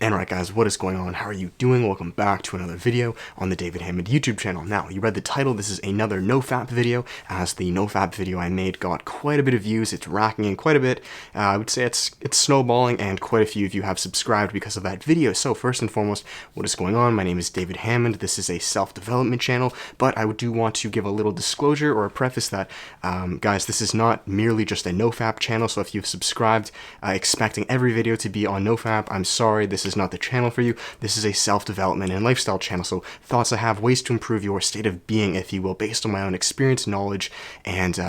And right guys, what is going on? How are you doing? Welcome back to another video on the David Hammond YouTube channel. Now, you read the title, this is another Nofap video, as the Nofap video I made got quite a bit of views. It's racking in quite a bit. I would say it's snowballing, and quite a few of you have subscribed because of that video. So first and foremost, what is going on? My name is David Hammond. This is a self-development channel, but I do want to give a little disclosure or a preface that, guys, this is not merely just a Nofap channel. So if you've subscribed expecting every video to be on Nofap, I'm sorry, this is not the channel for you. This is a self-development and lifestyle channel, so thoughts I have, ways to improve your state of being, if you will, based on my own experience, knowledge, and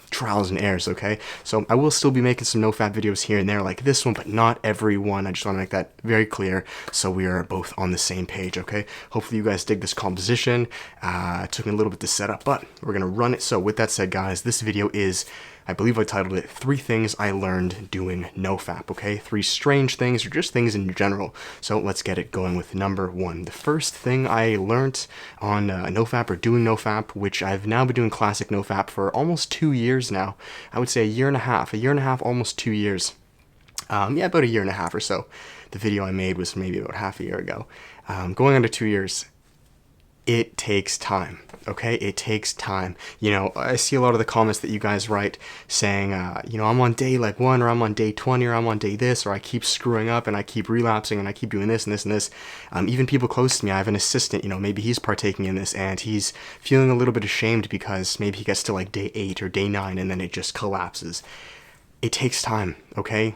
trials and errors, okay? So I will still be making some Nofap videos here and there like this one, but not every one. I just want to make that very clear so we are both on the same page, okay? Hopefully you guys dig this composition. It took me a little bit to set up, but we're going to run it. So with that said, guys, this video is, I believe I titled it, 3 Things I Learned Doing Nofap, okay? 3 strange things, or just things in general. So let's get it going with number 1. The first thing I learned on Nofap, or doing Nofap, which I've now been doing classic Nofap for almost 2 years now. I would say a year and a half, almost 2 years. Yeah, about a year and a half or so. The video I made was maybe about half a year ago. Going on to 2 years. It takes time, okay? It takes time. You know, I see a lot of the comments that you guys write saying, you know, I'm on day like 1, or I'm on day 20, or I'm on day this, or I keep screwing up and I keep relapsing and I keep doing this and this and this. Even people close to me, I have an assistant, you know, maybe he's partaking in this and he's feeling a little bit ashamed because maybe he gets to like day 8 or day 9 and then it just collapses. It takes time, okay?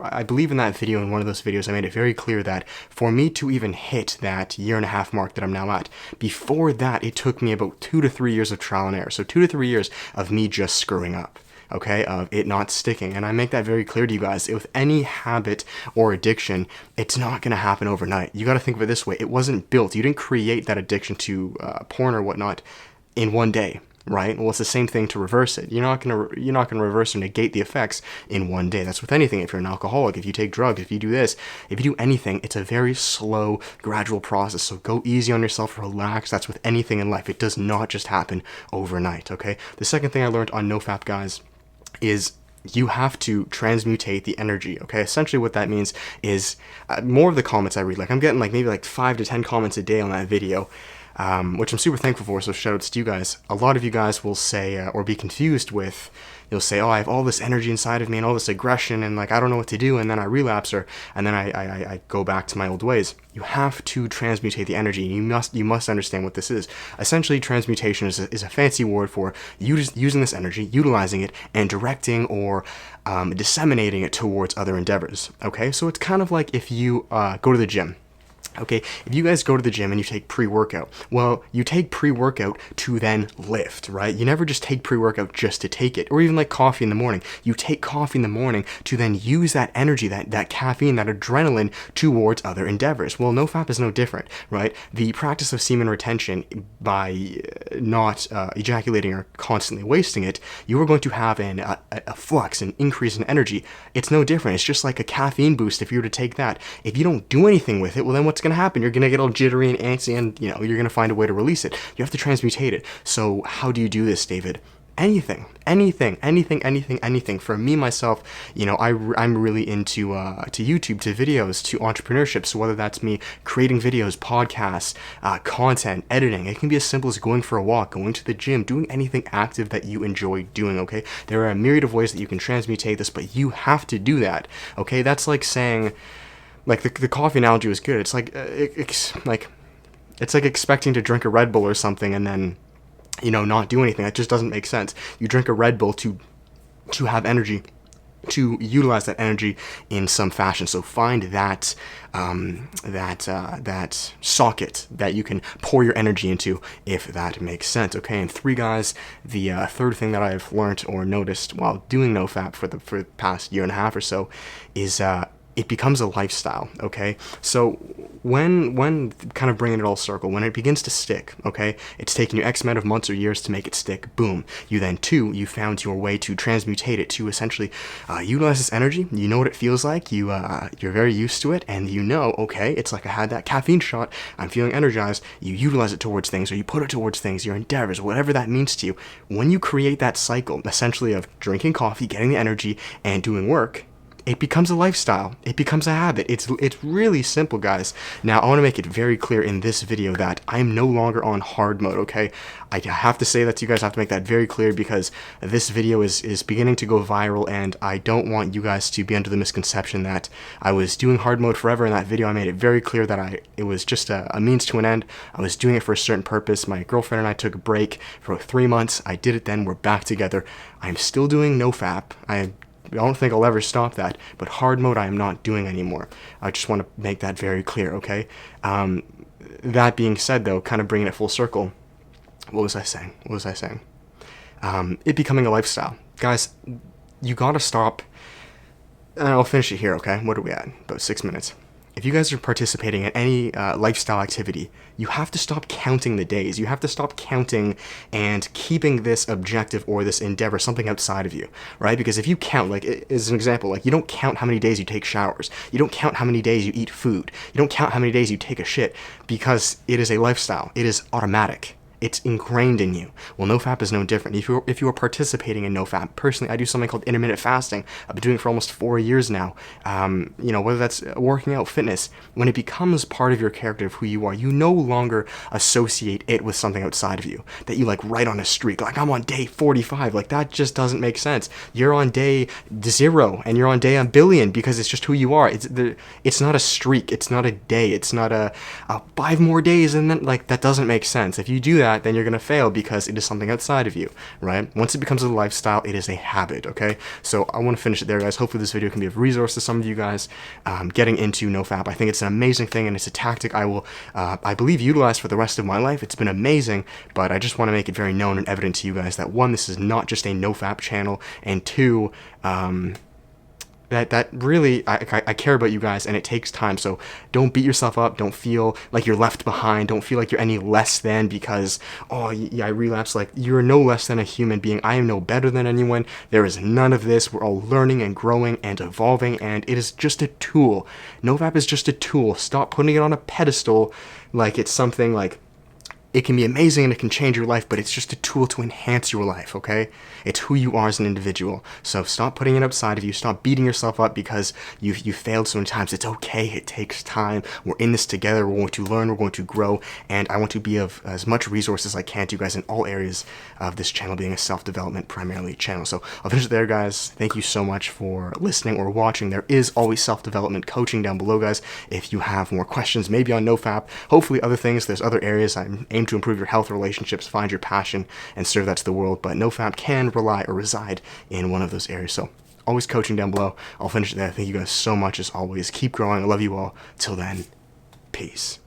I believe in that video, in one of those videos, I made it very clear that for me to even hit that year and a half mark that I'm now at, before that, it took me about 2 to 3 years of trial and error. So 2 to 3 years of me just screwing up, okay? Of it not sticking. And I make that very clear to you guys. With any habit or addiction, it's not going to happen overnight. You got to think of it this way. It wasn't built. You didn't create that addiction to porn or whatnot in one day. Right? Well, it's the same thing to reverse it. You're not gonna reverse or negate the effects in one day. That's with anything. If you're an alcoholic, if you take drugs, if you do this, if you do anything, it's a very slow, gradual process. So go easy on yourself, relax. That's with anything in life. It does not just happen overnight, okay? The second thing I learned on Nofap, guys, is you have to transmutate the energy, okay? Essentially what that means is more of the comments I read, like I'm getting like maybe like 5 to 10 comments a day on that video, which I'm super thankful for, so shout outs to you guys. A lot of you guys will say, or be confused with, you'll say, oh, I have all this energy inside of me and all this aggression and like I don't know what to do, and then I relapse, and then I go back to my old ways. You have to transmutate the energy. You must understand what this is. Essentially, transmutation is a fancy word for using this energy, utilizing it, and directing or disseminating it towards other endeavors, okay? So it's kind of like if you go to the gym. Okay, if you guys go to the gym and you take pre-workout, well, you take pre-workout to then lift, right? You never just take pre-workout just to take it, or even like coffee in the morning. You take coffee in the morning to then use that energy, that caffeine, that adrenaline towards other endeavors. Well, Nofap is no different, right? The practice of semen retention by not ejaculating or constantly wasting it, you are going to have a flux, an increase in energy. It's no different. It's just like a caffeine boost if you were to take that. If you don't do anything with it, well, then what's going to happen? You're going to get all jittery and antsy, and you know you're going to find a way to release it. You have to transmutate it. So how do you do this, David? Anything. For me, myself, you know, I'm really into to YouTube, to videos, to entrepreneurship. So whether that's me creating videos, podcasts, content, editing, it can be as simple as going for a walk, going to the gym, doing anything active that you enjoy doing, okay? There are a myriad of ways that you can transmutate this, but you have to do that, okay? That's like saying, like the coffee analogy was good. It's like it's like expecting to drink a Red Bull or something and then, you know, not do anything. That just doesn't make sense. You drink a Red Bull to have energy, to utilize that energy in some fashion. So find that that socket that you can pour your energy into, if that makes sense. Okay, and 3 guys, the third thing that I've learned or noticed while doing Nofap for the past year and a half or so is it becomes a lifestyle, okay? So when kind of bringing it all circle, when it begins to stick, okay, it's taken you X amount of months or years to make it stick, boom. You then, you found your way to transmutate it, to essentially utilize this energy. You know what it feels like, you're very used to it, and you know, okay, it's like I had that caffeine shot, I'm feeling energized, you utilize it towards things, or you put it towards things, your endeavors, whatever that means to you. When you create that cycle, essentially of drinking coffee, getting the energy, and doing work, it becomes a lifestyle. It becomes a habit. It's really simple, guys. Now, I want to make it very clear in this video that I'm no longer on hard mode, okay? I have to say that to you guys. I have to make that very clear because this video is beginning to go viral, and I don't want you guys to be under the misconception that I was doing hard mode forever. In that video, I made it very clear that it was just a means to an end. I was doing it for a certain purpose. My girlfriend and I took a break for 3 months. I did it then. We're back together. I'm still doing Nofap. I don't think I'll ever stop that, but hard mode I am not doing anymore. I just want to make that very clear, okay? That being said, though, kind of bringing it full circle, what was I saying? It becoming a lifestyle. Guys, you gotta stop, and I'll finish it here, okay? What are we at? About 6 minutes. If you guys are participating in any lifestyle activity, you have to stop counting the days. You have to stop counting and keeping this objective or this endeavor something outside of you, right? Because if you count, like, as an example, like, you don't count how many days you take showers. You don't count how many days you eat food. You don't count how many days you take a shit, because it is a lifestyle. It is automatic. It's ingrained in you. Well, Nofap is no different. If you are participating in Nofap, personally, I do something called Intermittent Fasting. I've been doing it for almost 4 years now. You know, whether that's working out, fitness, when it becomes part of your character of who you are, you no longer associate it with something outside of you that you like right on a streak. Like, I'm on day 45. Like, that just doesn't make sense. You're on day 0 and you're on day 1 billion because it's just who you are. It's not a streak. It's not a day. It's not a 5 more days and then, like, that doesn't make sense. If you do that, then you're going to fail because it is something outside of you, right? Once it becomes a lifestyle, it is a habit, okay? So I want to finish it there, guys. Hopefully this video can be of resource to some of you guys getting into Nofap. I think it's an amazing thing, and it's a tactic I will, I believe, utilize for the rest of my life. It's been amazing, but I just want to make it very known and evident to you guys that, 1, this is not just a Nofap channel, and 2, that really, I care about you guys, and it takes time. So don't beat yourself up. Don't feel like you're left behind. Don't feel like you're any less than because, oh, yeah, I relapsed. Like, you're no less than a human being. I am no better than anyone. There is none of this. We're all learning and growing and evolving, and it is just a tool. Nofap is just a tool. Stop putting it on a pedestal like it's something like, it can be amazing and it can change your life, but it's just a tool to enhance your life, okay? It's who you are as an individual. So stop putting it outside of you. Stop beating yourself up because you failed so many times. It's okay. It takes time. We're in this together. We're going to learn. We're going to grow. And I want to be of as much resource as I can to you guys in all areas of this channel being a self-development primarily channel. So I'll finish it there, guys. Thank you so much for listening or watching. There is always self-development coaching down below, guys. If you have more questions, maybe on Nofap, hopefully other things. There's other areas I aim to improve your health, relationships, find your passion, and serve that to the world. But Nofap can rely or reside in one of those areas. So always coaching down below. I'll finish it there. Thank you guys so much as always. Keep growing. I love you all. Till then, peace.